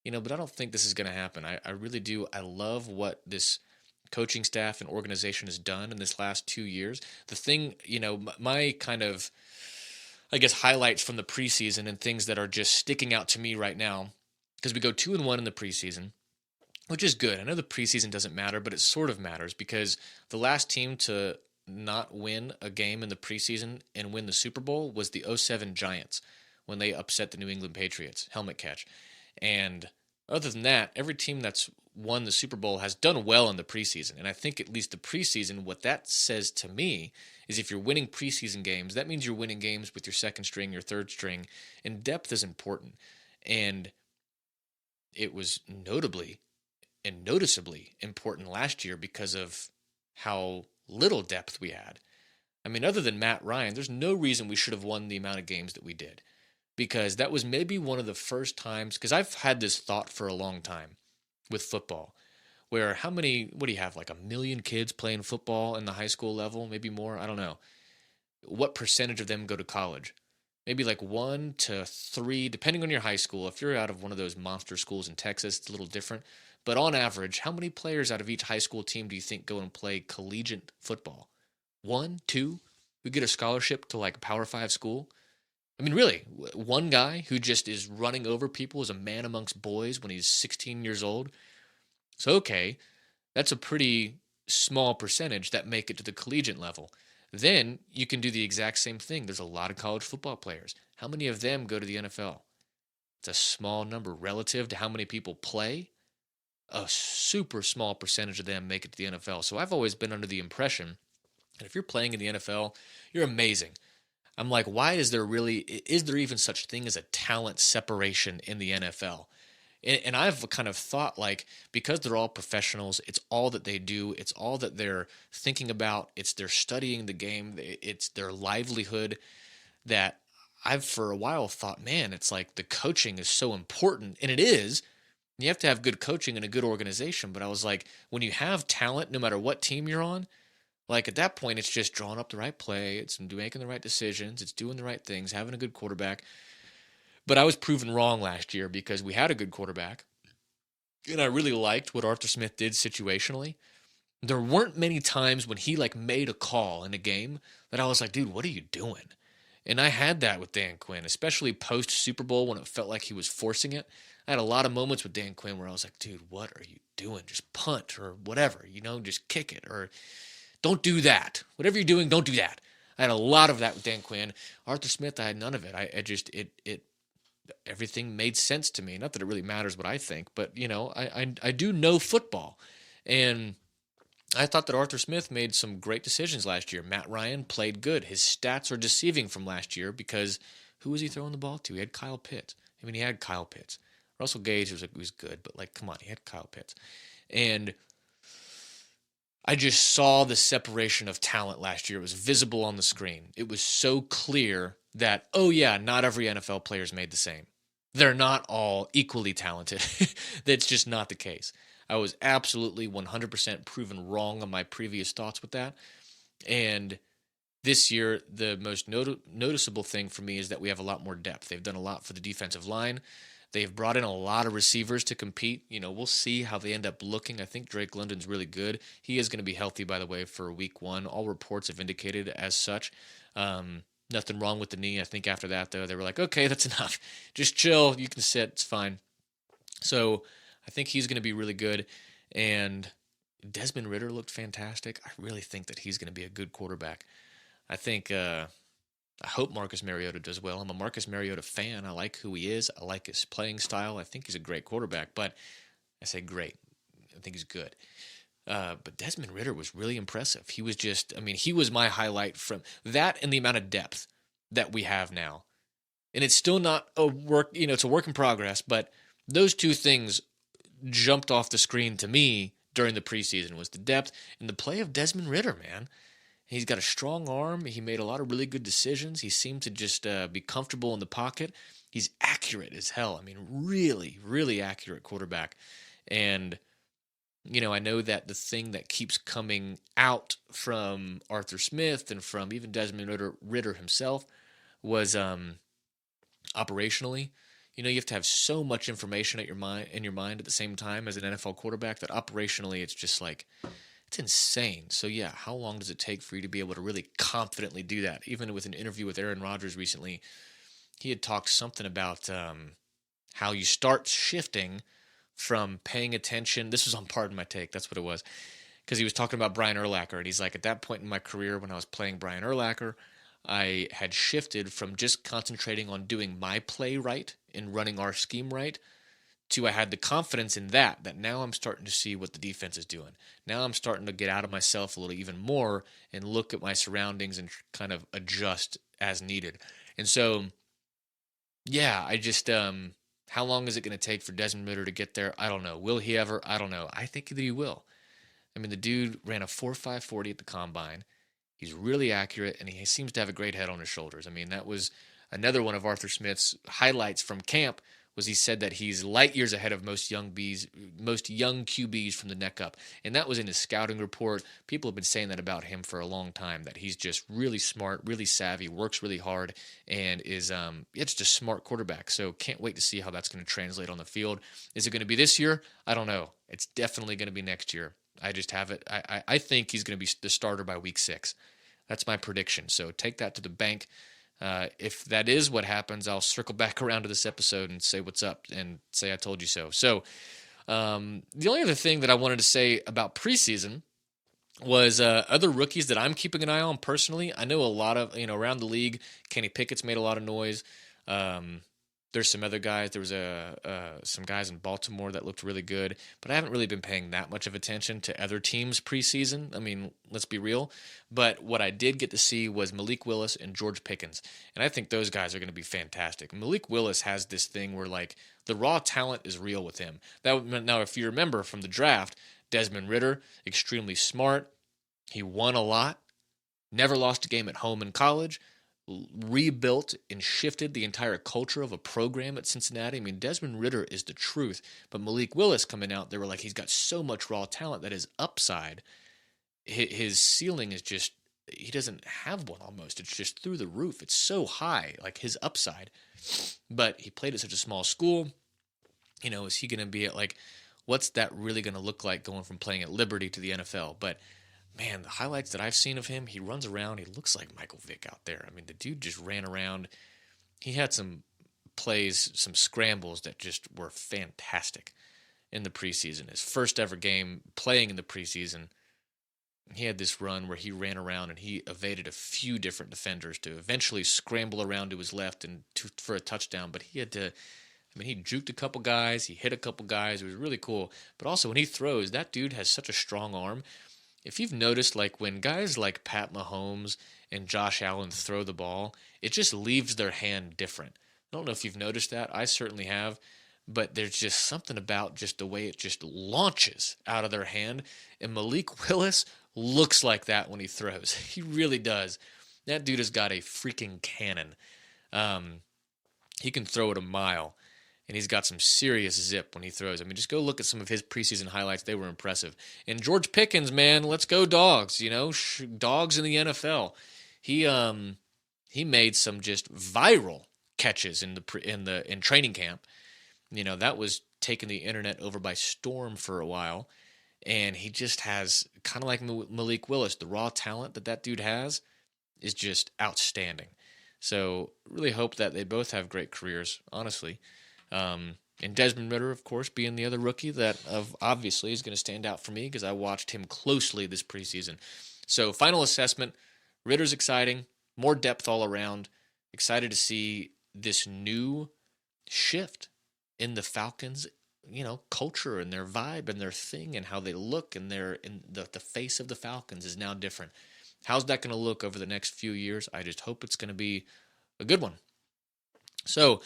but I don't think this is going to happen. I really do. I love what this coaching staff and organization has done in this last 2 years. The thing, my kind of, I guess, highlights from the preseason and things that are just sticking out to me right now, because we go 2-1 in the preseason, which is good. I know the preseason doesn't matter, but it sort of matters because the last team to not win a game in the preseason and win the Super Bowl was the '07 Giants when they upset the New England Patriots, helmet catch. And other than that, every team that's won the Super Bowl has done well in the preseason. And I think at least the preseason, what that says to me is if you're winning preseason games, that means you're winning games with your second string, your third string, and depth is important. And it was notably and noticeably important last year because of how little depth we had. I mean, other than Matt Ryan, there's no reason we should have won the amount of games that we did, because that was maybe one of the first times, because I've had this thought for a long time with football, where what do you have, like 1 million kids playing football in the high school level, maybe more, I don't know. What percentage of them go to college? Maybe like 1 to 3, depending on your high school. If you're out of one of those monster schools in Texas, it's a little different. But on average, how many players out of each high school team do you think go and play collegiate football? 1, 2, who get a scholarship to like a Power 5 school? I mean, really, one guy who just is running over people as a man amongst boys when he's 16 years old? So, okay, that's a pretty small percentage that make it to the collegiate level. Then you can do the exact same thing. There's a lot of college football players. How many of them go to the NFL? It's a small number relative to how many people play. A super small percentage of them make it to the NFL. So I've always been under the impression that if you're playing in the NFL, you're amazing. I'm like, why is there even such thing as a talent separation in the NFL? And I've kind of thought, like, because they're all professionals, it's all that they do, it's all that they're thinking about, they're studying the game, it's their livelihood, that I've for a while thought, man, it's like the coaching is so important, and it is. You have to have good coaching and a good organization, but I was like, when you have talent, no matter what team you're on, like at that point, it's just drawing up the right play, it's making the right decisions, it's doing the right things, having a good quarterback. But I was proven wrong last year because we had a good quarterback, and I really liked what Arthur Smith did situationally. There weren't many times when he like made a call in a game that I was like, dude, what are you doing? And I had that with Dan Quinn, especially post Super Bowl when it felt like he was forcing it. I had a lot of moments with Dan Quinn where I was like, dude, what are you doing? Just punt or whatever, just kick it, or don't do that. Whatever you're doing, don't do that. I had a lot of that with Dan Quinn. Arthur Smith, I had none of it. Everything made sense to me. Not that it really matters what I think, but I do know football, and I thought that Arthur Smith made some great decisions last year. Matt Ryan played good. His stats are deceiving from last year because who was he throwing the ball to? He had Kyle Pitts. I mean, he had Kyle Pitts. Russell Gage was good, but like, come on, he had Kyle Pitts, and I just saw the separation of talent last year. It was visible on the screen. It was so clear that, oh yeah, not every NFL player is made the same. They're not all equally talented. That's just not the case. I was absolutely 100% proven wrong on my previous thoughts with that. And this year, the most noticeable thing for me is that we have a lot more depth. They've done a lot for the defensive line. They've brought in a lot of receivers to compete. We'll see how they end up looking. I think Drake London's really good. He is going to be healthy, by the way, for week 1. All reports have indicated as such. Nothing wrong with the knee. I think after that, though, they were like, okay, that's enough. Just chill. You can sit. It's fine. So I think he's going to be really good. And Desmond Ridder looked fantastic. I really think that he's going to be a good quarterback. I hope Marcus Mariota does well. I'm a Marcus Mariota fan. I like who he is. I like his playing style. I think he's a great quarterback, but I say great. I think he's good. But Desmond Ridder was really impressive. He was he was my highlight from that, and the amount of depth. that we have now. And it's still not a work, it's a work in progress, but those two things jumped off the screen to me during the preseason was the depth and the play of Desmond Ritter, man. He's got a strong arm. He made a lot of really good decisions. He seemed to just be comfortable in the pocket. He's accurate as hell. I mean, really, really accurate quarterback. And, I know that the thing that keeps coming out from Arthur Smith and from even Desmond Ritter himself was operationally. You have to have so much information in your mind at the same time as an NFL quarterback that operationally it's just like it's insane. So yeah, how long does it take for you to be able to really confidently do that? Even with an interview with Aaron Rodgers recently, he had talked something about how you start shifting from paying attention. This was on Pardon My Take. That's what it was. Because he was talking about Brian Urlacher, and he's like, at that point in my career when I was playing Brian Urlacher, I had shifted from just concentrating on doing my play right and running our scheme right to I had the confidence in that now I'm starting to see what the defense is doing. Now I'm starting to get out of myself a little even more and look at my surroundings and kind of adjust as needed. And so, yeah, I just, how long is it going to take for Desmond Ritter to get there? I don't know. Will he ever? I don't know. I think that he will. I mean, the dude ran a 4.540 at the combine. He's really accurate, and he seems to have a great head on his shoulders. I mean, that was another one of Arthur Smith's highlights from camp was he said that he's light years ahead of most young QBs from the neck up. And that was in his scouting report. People have been saying that about him for a long time, that he's just really smart, really savvy, works really hard, and is it's just a smart quarterback. So can't wait to see how that's going to translate on the field. Is it going to be this year? I don't know. It's definitely going to be next year. I just have it. I think he's going to be the starter by week 6. That's my prediction. So take that to the bank. If that is what happens, I'll circle back around to this episode and say what's up and say I told you so. So the only other thing that I wanted to say about preseason was other rookies that I'm keeping an eye on personally. I know a lot of, around the league, Kenny Pickett's made a lot of noise. There's some other guys. There was some guys in Baltimore that looked really good, but I haven't really been paying that much of attention to other teams preseason. I mean, let's be real. But what I did get to see was Malik Willis and George Pickens, and I think those guys are going to be fantastic. Malik Willis has this thing where, like, the raw talent is real with him. Now, if you remember from the draft, Desmond Ritter, extremely smart. He won a lot, never lost a game at home in college, rebuilt and shifted the entire culture of a program at Cincinnati. I mean, Desmond Ritter is the truth, but Malik Willis coming out, they were like, he's got so much raw talent that his upside, his ceiling is just, he doesn't have one almost. It's just through the roof. It's so high, like his upside. But he played at such a small school. Is he going to be at like, what's that really going to look like going from playing at Liberty to the NFL? But man, the highlights that I've seen of him, he runs around. He looks like Michael Vick out there. I mean, the dude just ran around. He had some plays, some scrambles that just were fantastic in the preseason. His first ever game playing in the preseason, he had this run where he ran around and he evaded a few different defenders to eventually scramble around to his left and for a touchdown. But he had to, he juked a couple guys. He hit a couple guys. It was really cool. But also when he throws, that dude has such a strong arm. If you've noticed, like when guys like Pat Mahomes and Josh Allen throw the ball, it just leaves their hand different. I don't know if you've noticed that. I certainly have. But there's just something about just the way it just launches out of their hand. And Malik Willis looks like that when he throws. He really does. That dude has got a freaking cannon. He can throw it a mile. And he's got some serious zip when he throws. I mean, just go look at some of his preseason highlights. They were impressive. And George Pickens, man, let's go Dogs. Dogs in the NFL. He made some just viral catches in training camp. That was taking the internet over by storm for a while. And he just has, kind of like Malik Willis, the raw talent that dude has is just outstanding. So really hope that they both have great careers, honestly. And Desmond Ritter, of course, being the other rookie that obviously is going to stand out for me because I watched him closely this preseason. So final assessment, Ritter's exciting, more depth all around, excited to see this new shift in the Falcons, culture and their vibe and their thing and how they look and the face of the Falcons is now different. How's that going to look over the next few years? I just hope it's going to be a good one. So,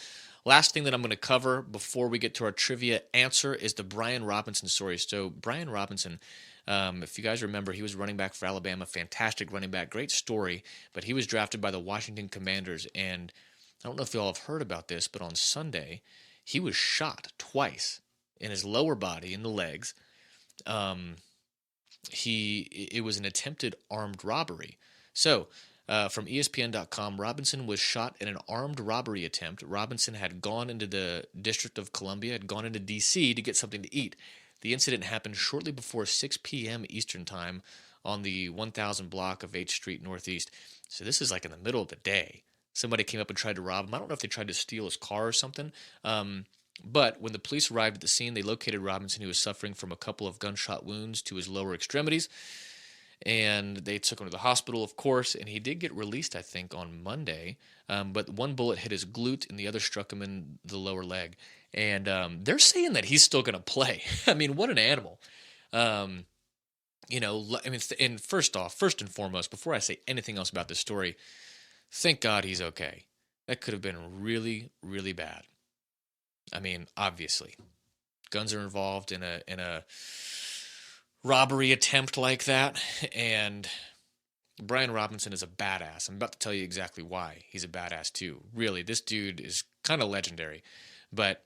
last thing that I'm going to cover before we get to our trivia answer is the Brian Robinson story. So, Brian Robinson, if you guys remember, he was running back for Alabama, fantastic running back, great story, but he was drafted by the Washington Commanders. And I don't know if you all have heard about this, but on Sunday, he was shot twice in his lower body, in the legs. It was an attempted armed robbery. So, from ESPN.com, Robinson was shot in an armed robbery attempt. Robinson had gone into the District of Columbia, had gone into D.C. to get something to eat. The incident happened shortly before 6 p.m. Eastern Time on the 1000 block of H Street Northeast. So this is like in the middle of the day. Somebody came up and tried to rob him. I don't know if they tried to steal his car or something. But when the police arrived at the scene, they located Robinson, who was suffering from a couple of gunshot wounds to his lower extremities. And they took him to the hospital, of course, and he did get released, I think, on Monday. But one bullet hit his glute, and the other struck him in the lower leg. And they're saying that he's still going to play. I mean, what an animal. And first and foremost, before I say anything else about this story, thank God he's okay. That could have been really, really bad. I mean, obviously, guns are involved in a robbery attempt like that, and Brian Robinson is a badass. I'm about to tell you exactly why he's a badass too. Really, this dude is kind of legendary. But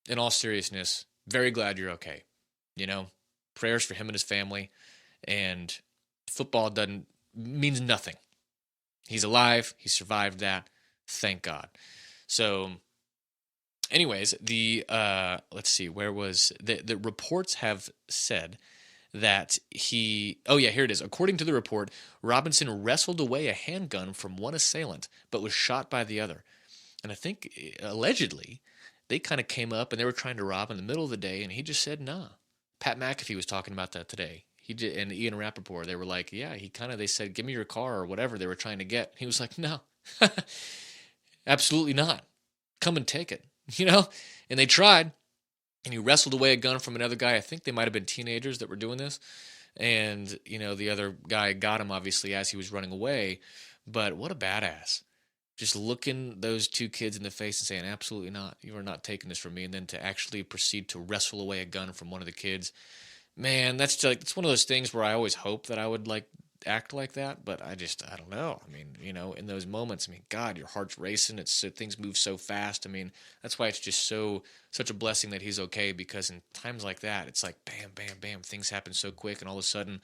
in all seriousness, very glad you're okay. Prayers for him and his family, and football means nothing. He's alive. He survived that. Thank God. So, anyways, let's see, where was the reports have said that here it is. According to the report, Robinson wrestled away a handgun from one assailant, but was shot by the other. And I think, allegedly, they kind of came up and they were trying to rob in the middle of the day, and he just said, nah. Pat McAfee was talking about that today. He did, and Ian Rappaport, they were like, yeah, they said, give me your car or whatever they were trying to get. He was like, no, absolutely not. Come and take it, And they tried. And he wrestled away a gun from another guy. I think they might have been teenagers that were doing this. And, the other guy got him, obviously, as he was running away. But what a badass. Just looking those two kids in the face and saying, absolutely not. You are not taking this from me. And then to actually proceed to wrestle away a gun from one of the kids. Man, it's one of those things where I always hope that I would, act like that, but I don't know. I mean, in those moments, God, your heart's racing. Things move so fast. I mean, that's why it's just such a blessing that he's okay, because in times like that, it's like bam, bam, bam, things happen so quick, and all of a sudden,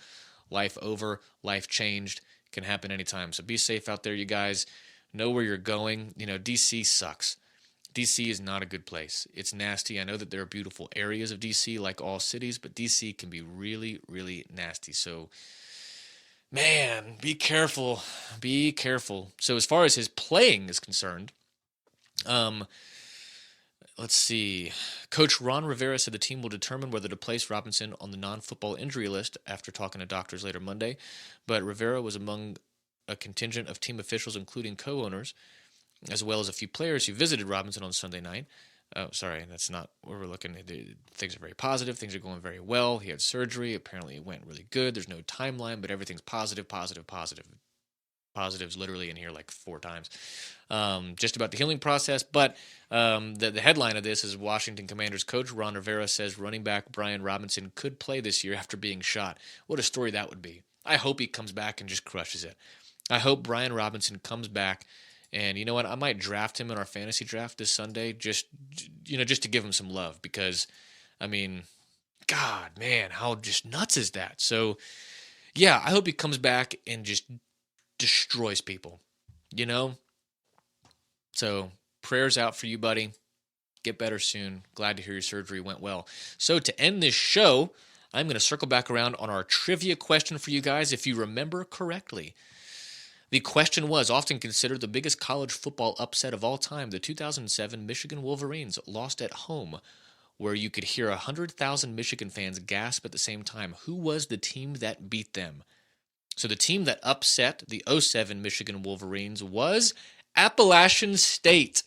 life over, life changed, can happen anytime. So be safe out there, you guys. Know where you're going. DC sucks. DC is not a good place. It's nasty. I know that there are beautiful areas of DC, like all cities, but DC can be really, really nasty. So, man, be careful. Be careful. So as far as his playing is concerned, let's see. Coach Ron Rivera said the team will determine whether to place Robinson on the non-football injury list after talking to doctors later Monday. But Rivera was among a contingent of team officials, including co-owners, as well as a few players who visited Robinson on Sunday night. Oh, sorry, that's not where we're looking. Things are very positive. Things are going very well. He had surgery. Apparently, it went really good. There's no timeline, but everything's positive, positive, positive. Positives literally in here like 4 times. Just about the healing process. But the headline of this is Washington Commanders coach Ron Rivera says running back Brian Robinson could play this year after being shot. What a story that would be. I hope he comes back and just crushes it. I hope Brian Robinson comes back. And you know what? I might draft him in our fantasy draft this Sunday just to give him some love, because, God, man, how just nuts is that? So, yeah, I hope he comes back and just destroys people, So, prayers out for you, buddy. Get better soon. Glad to hear your surgery went well. So, to end this show, I'm going to circle back around on our trivia question for you guys, if you remember correctly. The question was, often considered the biggest college football upset of all time, the 2007 Michigan Wolverines lost at home, where you could hear 100,000 Michigan fans gasp at the same time. Who was the team that beat them? So the team that upset the '07 Michigan Wolverines was Appalachian State.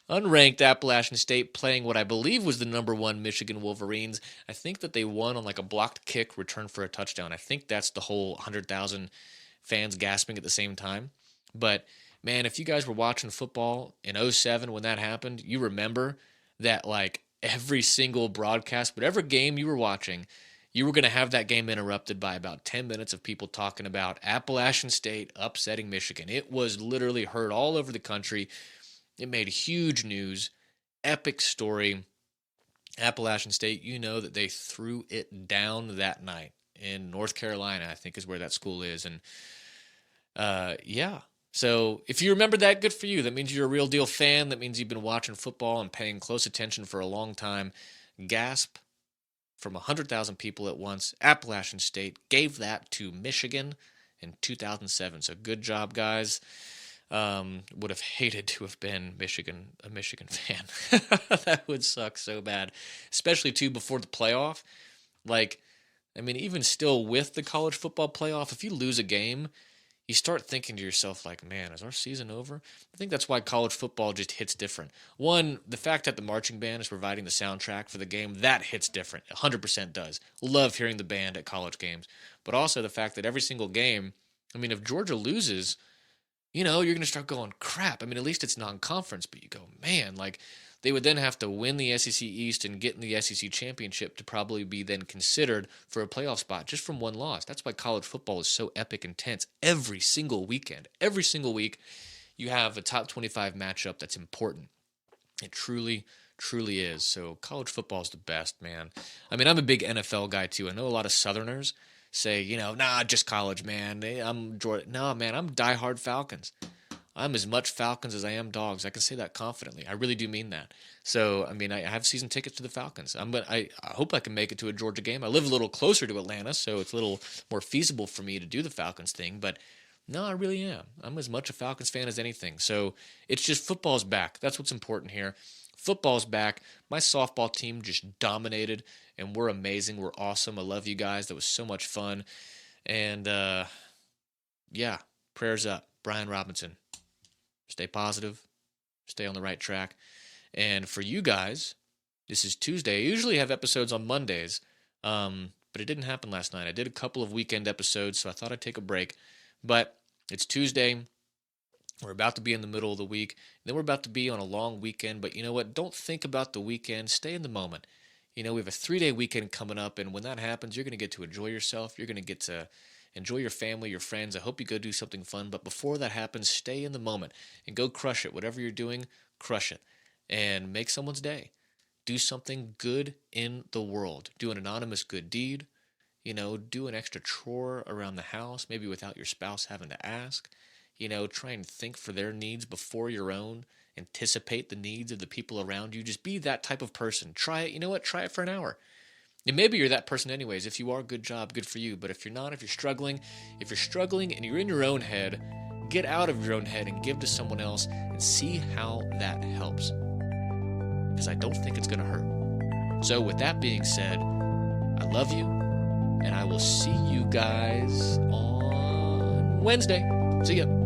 Unranked Appalachian State playing what I believe was the number 1 Michigan Wolverines. I think that they won on a blocked kick return for a touchdown. I think that's the whole 100,000 fans gasping at the same time. But Man, if you guys were watching football in '07 when that happened, you remember that like every single broadcast, whatever game you were watching, you were going to have that game interrupted by about 10 minutes of people talking about Appalachian State upsetting Michigan. It was literally heard all over the country. It made huge news, epic story. Appalachian State, you know that they threw it down that night in North Carolina, I think is where that school is. And yeah. So if you remember that, good for you. That means you're a real deal fan. That means you've been watching football and paying close attention for a long time. Gasp from 100,000 people at once. Appalachian State gave that to Michigan in 2007. So good job, guys. Would have hated to have been a Michigan fan. That would suck so bad, especially too before the playoff. Like, I mean, even still with the college football playoff, if you lose a game, you start thinking to yourself, like, man, is our season over? I think that's why college football just hits different. One, the fact that the marching band is providing the soundtrack for the game, that hits different. 100% does. Love hearing the band at college games. But also the fact that every single game, I mean, if Georgia loses, you know, you're going to start going, crap. I mean, at least it's non-conference, but you go, man, like, they would then have to win the SEC East and get in the SEC championship to probably be then considered for a playoff spot just from one loss. That's why college football is so epic intense every single weekend. Every single week, you have a top 25 matchup that's important. It truly, truly is. So college football is the best, man. I mean, I'm a big NFL guy too. I know a lot of Southerners say, you know, nah, just college, man. I'm Jordan. No, man, I'm diehard Falcons. I'm as much Falcons as I am Dogs. I can say that confidently. I really do mean that. So, I mean, I have season tickets to the Falcons. I hope I can make it to a Georgia game. I live a little closer to Atlanta, so it's a little more feasible for me to do the Falcons thing. But no, I really am. I'm as much a Falcons fan as anything. So it's just football's back. That's what's important here. Football's back. My softball team just dominated, and we're amazing. We're awesome. I love you guys. That was so much fun. And, yeah, prayers up. Brian Robinson. Stay positive, stay on the right track. And for you guys, this is Tuesday. I usually have episodes on Mondays, but it didn't happen last night. I did a couple of weekend episodes, so I thought I'd take a break. But it's Tuesday. We're about to be in the middle of the week. Then we're about to be on a long weekend. But you know what? Don't think about the weekend. Stay in the moment. You know, we have a 3-day weekend coming up, and when that happens, you're going to get to enjoy yourself. You're going to get to enjoy your family, your friends. I hope you go do something fun. But before that happens, stay in the moment and go crush it. Whatever you're doing, crush it. And make someone's day. Do something good in the world. Do an anonymous good deed. You know, do an extra chore around the house, maybe without your spouse having to ask. You know, try and think for their needs before your own. Anticipate the needs of the people around you. Just be that type of person. Try it. You know what? Try it for an hour. And maybe you're that person anyways. If you are, good job, good for you. But if you're not, if you're struggling and you're in your own head, get out of your own head and give to someone else and see how that helps. Because I don't think it's going to hurt. So with that being said, I love you, and I will see you guys on Wednesday. See ya.